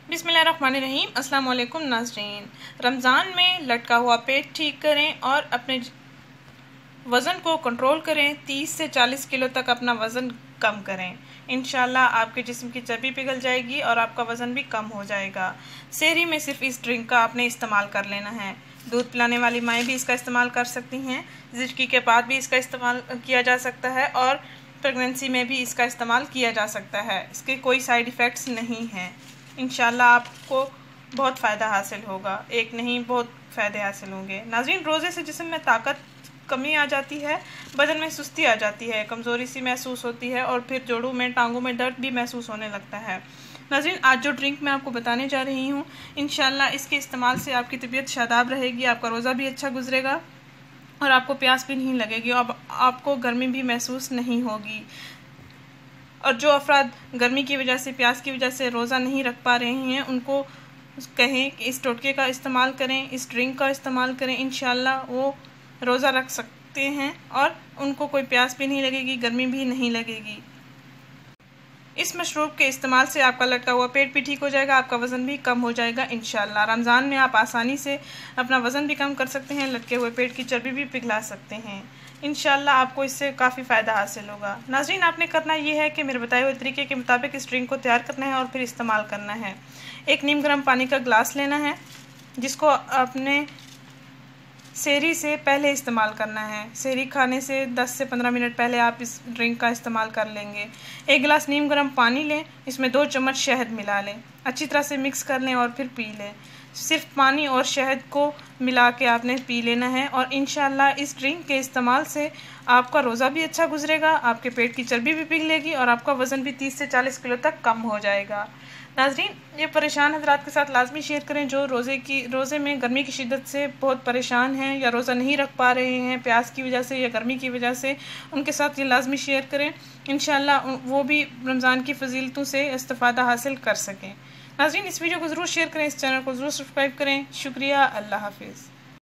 बिस्मिल्लाहिर्रहमानिर्रहीम। अस्सलाम वालेकुम नाज़रीन। रमज़ान में लटका हुआ पेट ठीक करें और अपने वज़न को कंट्रोल करें। 30 से 40 किलो तक अपना वज़न कम करें। इंशाल्लाह आपके जिस्म की चर्बी पिघल जाएगी और आपका वज़न भी कम हो जाएगा। सहरी में सिर्फ इस ड्रिंक का आपने इस्तेमाल कर लेना है। दूध पिलाने वाली माएँ भी इसका इस्तेमाल कर सकती हैं। ज़िंदगी के बाद भी इसका इस्तेमाल किया जा सकता है और प्रेगनेंसी में भी इसका इस्तेमाल किया जा सकता है। इसके कोई साइड इफ़ेक्ट्स नहीं हैं। इंशाल्लाह आपको बहुत फ़ायदा हासिल होगा। एक नहीं, बहुत फ़ायदे हासिल होंगे। नाज़रीन, रोज़े से जिस्म में ताकत कमी आ जाती है, बदन में सुस्ती आ जाती है, कमज़ोरी सी महसूस होती है और फिर जोड़ों में, टांगों में दर्द भी महसूस होने लगता है। नाज़रीन, आज जो ड्रिंक मैं आपको बताने जा रही हूँ, इंशाल्लाह इसके इस्तेमाल से आपकी तबीयत शादाब रहेगी, आपका रोज़ा भी अच्छा गुजरेगा और आपको प्यास भी नहीं लगेगी और आपको गर्मी भी महसूस नहीं होगी। और जो अफराद गर्मी की वजह से, प्यास की वजह से रोज़ा नहीं रख पा रहे हैं, उनको कहें कि इस टोटके का इस्तेमाल करें, इस ड्रिंक का इस्तेमाल करें। इंशाल्लाह वो रोज़ा रख सकते हैं और उनको कोई प्यास भी नहीं लगेगी, गर्मी भी नहीं लगेगी। इस मशरूब के इस्तेमाल से आपका लटका हुआ पेट भी ठीक हो जाएगा, आपका वज़न भी कम हो जाएगा इंशाल्लाह। रमज़ान में आप आसानी से अपना वज़न भी कम कर सकते हैं, लटके हुए पेट की चर्बी भी पिघला सकते हैं। इंशाल्लाह आपको इससे काफ़ी फ़ायदा हासिल होगा। नाज़रीन, आपने करना ये है कि मेरे बताए हुए तरीके के मुताबिक इस ड्रिंक को तैयार करना है और फिर इस्तेमाल करना है। एक नीम गर्म पानी का गिलास लेना है, जिसको आपने सहरी से पहले इस्तेमाल करना है। सहरी खाने से 10 से 15 मिनट पहले आप इस ड्रिंक का इस्तेमाल कर लेंगे। एक गिलास नीम गर्म पानी लें, इसमें 2 चम्मच शहद मिला लें, अच्छी तरह से मिक्स कर लें और फिर पी लें। सिर्फ पानी और शहद को मिला के आपने पी लेना है और इंशाल्लाह इस ड्रिंक के इस्तेमाल से आपका रोज़ा भी अच्छा गुजरेगा, आपके पेट की चर्बी भी पिघलेगी और आपका वज़न भी 30 से 40 किलो तक कम हो जाएगा। नाज़रीन, ये परेशान हज़रात के साथ लाजमी शेयर करें जो रोज़े में गर्मी की शिद्दत से बहुत परेशान हैं या रोज़ा नहीं रख पा रहे हैं प्यास की वजह से या गर्मी की वजह से। उनके साथ ये लाजमी शेयर करें, इंशाल्लाह वो भी रमज़ान की फ़जीलतों से इस्तिफ़ादा हासिल कर सकें। नाज़रीन, इस वीडियो को ज़रूर शेयर करें, इस चैनल को ज़रूर सब्सक्राइब करें। शुक्रिया। अल्लाह हाफ़िज़।